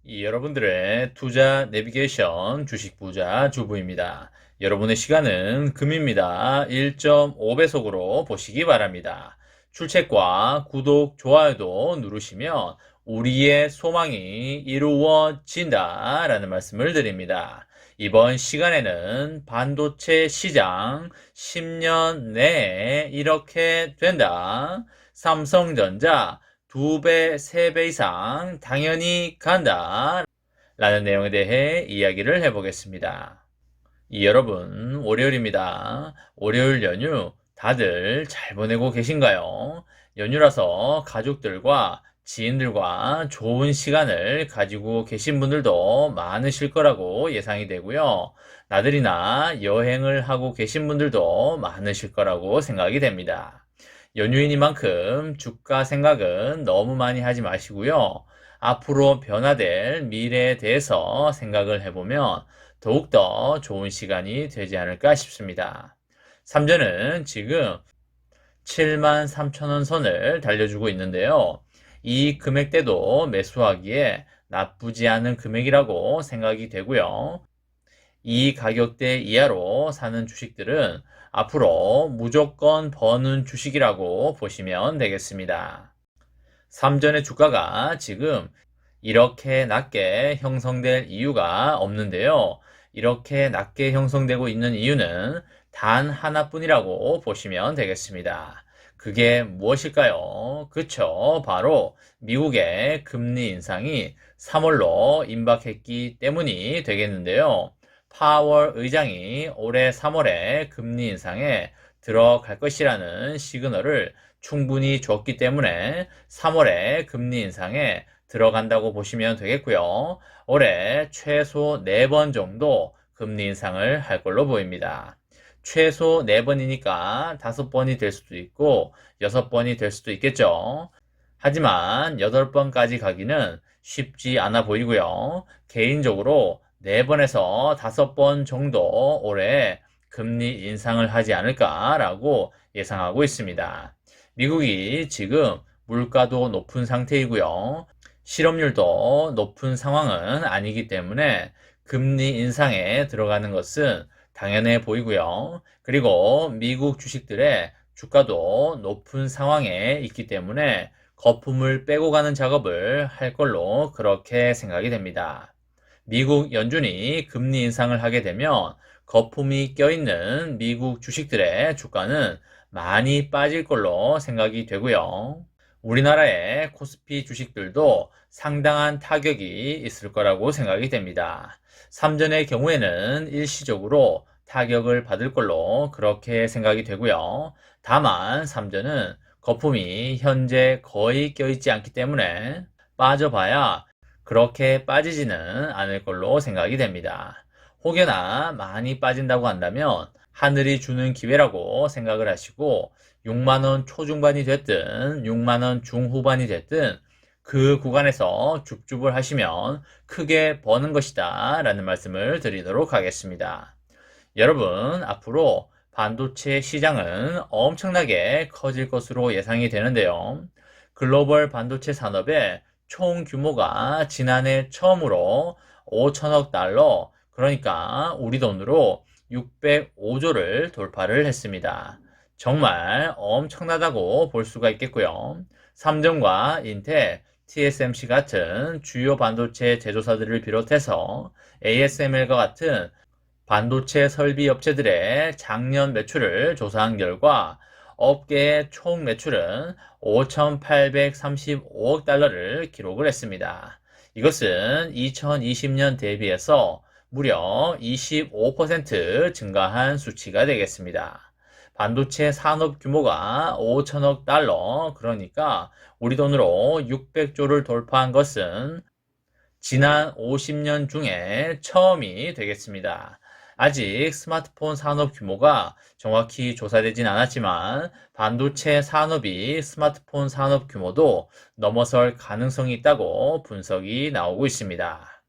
여러분들의 투자 내비게이션 주식 부자 주부입니다. 여러분의 시간은 금입니다. 1.5배속으로 보시기 바랍니다. 출첵과 구독, 좋아요도 누르시면 우리의 소망이 이루어진다 라는 말씀을 드립니다. 이번 시간에는 반도체 시장 10년 내에 이렇게 된다. 삼성전자 2배, 3배 이상 당연히 간다 라는 내용에 대해 이야기를 해보겠습니다. 여러분, 월요일입니다. 월요일 연휴 다들 잘 보내고 계신가요? 연휴라서 가족들과 지인들과 좋은 시간을 가지고 계신 분들도 많으실 거라고 예상이 되고요. 나들이나 여행을 하고 계신 분들도 많으실 거라고 생각이 됩니다. 연휴이니만큼 주가 생각은 너무 많이 하지 마시고요. 앞으로 변화될 미래에 대해서 생각을 해보면 더욱더 좋은 시간이 되지 않을까 싶습니다. 삼전은 지금 73,000원 선을 달려주고 있는데요. 이 금액대도 매수하기에 나쁘지 않은 금액이라고 생각이 되고요. 이 가격대 이하로 사는 주식들은 앞으로 무조건 버는 주식이라고 보시면 되겠습니다. 삼전의 주가가 지금 이렇게 낮게 형성될 이유가 없는데요. 이렇게 낮게 형성되고 있는 이유는 단 하나뿐이라고 보시면 되겠습니다. 그게 무엇일까요? 그쵸. 바로 미국의 금리 인상이 3월로 임박했기 때문이 되겠는데요. 파월 의장이 올해 3월에 금리 인상에 들어갈 것이라는 시그널을 충분히 줬기 때문에 3월에 금리 인상에 들어간다고 보시면 되겠고요. 올해 최소 4번 정도 금리 인상을 할 걸로 보입니다. 최소 4번이니까 5번이 될 수도 있고 6번이 될 수도 있겠죠. 하지만 8번까지 가기는 쉽지 않아 보이고요. 개인적으로 4번에서 5번 정도 올해 금리 인상을 하지 않을까라고 예상하고 있습니다. 미국이 지금 물가도 높은 상태이고요. 실업률도 높은 상황은 아니기 때문에 금리 인상에 들어가는 것은 당연해 보이고요. 그리고 미국 주식들의 주가도 높은 상황에 있기 때문에 거품을 빼고 가는 작업을 할 걸로 그렇게 생각이 됩니다. 미국 연준이 금리 인상을 하게 되면 거품이 껴있는 미국 주식들의 주가는 많이 빠질 걸로 생각이 되고요. 우리나라의 코스피 주식들도 상당한 타격이 있을 거라고 생각이 됩니다. 삼전의 경우에는 일시적으로 타격을 받을 걸로 그렇게 생각이 되고요. 다만 삼전은 거품이 현재 거의 껴있지 않기 때문에 빠져봐야 그렇게 빠지지는 않을 걸로 생각이 됩니다. 혹여나 많이 빠진다고 한다면 하늘이 주는 기회라고 생각을 하시고 6만원 초중반이 됐든 6만원 중후반이 됐든 그 구간에서 줍줍을 하시면 크게 버는 것이다 라는 말씀을 드리도록 하겠습니다. 여러분, 앞으로 반도체 시장은 엄청나게 커질 것으로 예상이 되는데요. 글로벌 반도체 산업의 총 규모가 지난해 처음으로 5천억 달러, 그러니까 우리 돈으로 605조를 돌파를 했습니다. 정말 엄청나다고 볼 수가 있겠고요. 삼성과 인텔, TSMC 같은 주요 반도체 제조사들을 비롯해서 ASML과 같은 반도체 설비 업체들의 작년 매출을 조사한 결과 업계의 총 매출은 5,835억 달러를 기록을 했습니다. 이것은 2020년 대비해서 무려 25% 증가한 수치가 되겠습니다. 반도체 산업 규모가 5천억 달러, 그러니까 우리 돈으로 600조를 돌파한 것은 지난 50년 중에 처음이 되겠습니다. 아직 스마트폰 산업 규모가 정확히 조사되진 않았지만 반도체 산업이 스마트폰 산업 규모도 넘어설 가능성이 있다고 분석이 나오고 있습니다.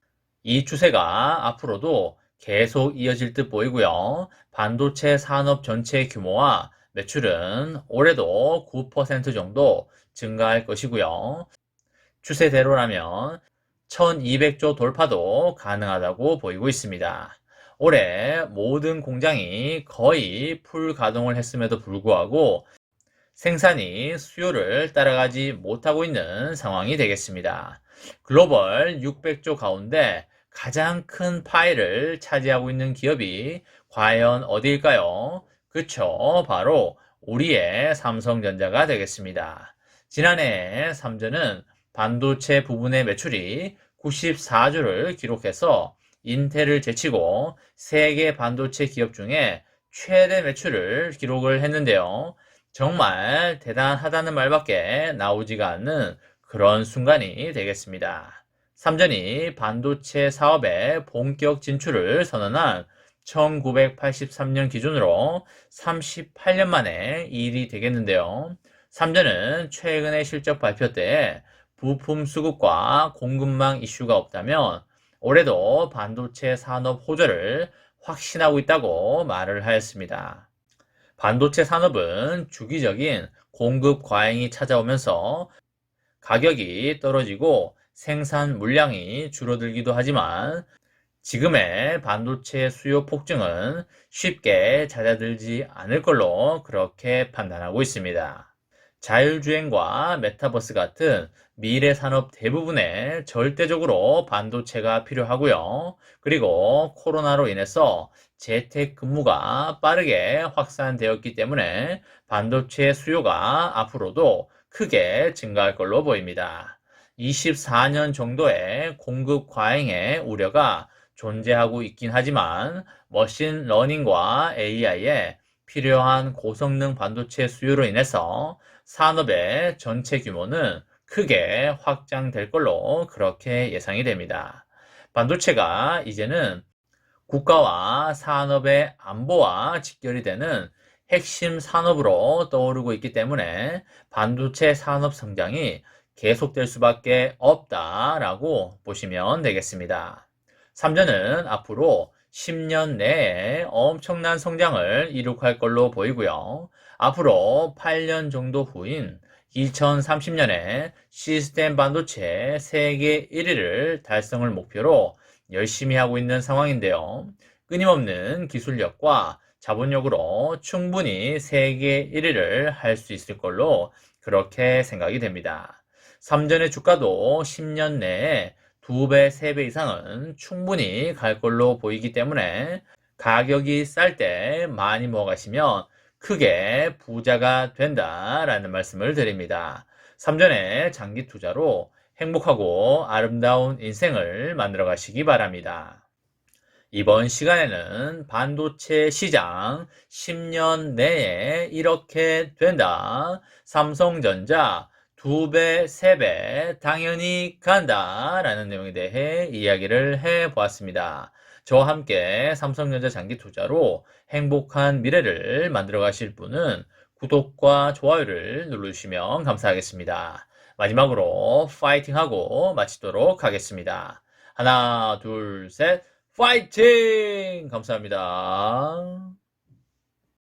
이 추세가 앞으로도 계속 이어질 듯 보이고요. 반도체 산업 전체 규모와 매출은 올해도 9% 정도 증가할 것이고요. 추세대로라면 1200조 돌파도 가능하다고 보이고 있습니다. 올해 모든 공장이 거의 풀 가동을 했음에도 불구하고 생산이 수요를 따라가지 못하고 있는 상황이 되겠습니다. 글로벌 600조 가운데 가장 큰 파일을 차지하고 있는 기업이 과연 어디일까요? 그쵸, 바로 우리의 삼성전자가 되겠습니다. 지난해 삼전은 반도체 부분의 매출이 94조를 기록해서 인텔을 제치고 세계 반도체 기업 중에 최대 매출을 기록을 했는데요. 정말 대단하다는 말밖에 나오지가 않는 그런 순간이 되겠습니다. 삼전이 반도체 사업에 본격 진출을 선언한 1983년 기준으로 38년 만에 이 일이 되겠는데요. 삼전은 최근의 실적 발표 때 부품 수급과 공급망 이슈가 없다면 올해도 반도체 산업 호조를 확신하고 있다고 말을 하였습니다. 반도체 산업은 주기적인 공급 과잉이 찾아오면서 가격이 떨어지고 생산 물량이 줄어들기도 하지만 지금의 반도체 수요 폭증은 쉽게 잦아들지 않을 걸로 그렇게 판단하고 있습니다. 자율주행과 메타버스 같은 미래 산업 대부분에 절대적으로 반도체가 필요하고요. 그리고 코로나로 인해서 재택 근무가 빠르게 확산되었기 때문에 반도체 수요가 앞으로도 크게 증가할 걸로 보입니다. 24년 정도의 공급 과잉의 우려가 존재하고 있긴 하지만 머신 러닝과 AI에 필요한 고성능 반도체 수요로 인해서 산업의 전체 규모는 크게 확장될 걸로 그렇게 예상이 됩니다. 반도체가 이제는 국가와 산업의 안보와 직결이 되는 핵심 산업으로 떠오르고 있기 때문에 반도체 산업 성장이 계속될 수밖에 없다라고 보시면 되겠습니다. 삼전은 앞으로 10년 내에 엄청난 성장을 이룩할 걸로 보이고요. 앞으로 8년 정도 후인 2030년에 시스템 반도체 세계 1위를 달성을 목표로 열심히 하고 있는 상황인데요. 끊임없는 기술력과 자본력으로 충분히 세계 1위를 할 수 있을 걸로 그렇게 생각이 됩니다. 삼전의 주가도 10년 내에 2배, 3배 이상은 충분히 갈 걸로 보이기 때문에 가격이 쌀 때 많이 먹어가시면 크게 부자가 된다라는 말씀을 드립니다. 삼전의 장기 투자로 행복하고 아름다운 인생을 만들어 가시기 바랍니다. 이번 시간에는 반도체 시장 10년 내에 이렇게 된다. 삼성전자 2배, 3배 당연히 간다 라는 내용에 대해 이야기를 해보았습니다. 저와 함께 삼성전자 장기 투자로 행복한 미래를 만들어 가실 분은 구독과 좋아요를 눌러주시면 감사하겠습니다. 마지막으로 파이팅하고 마치도록 하겠습니다. 하나, 둘, 셋, 파이팅! 감사합니다.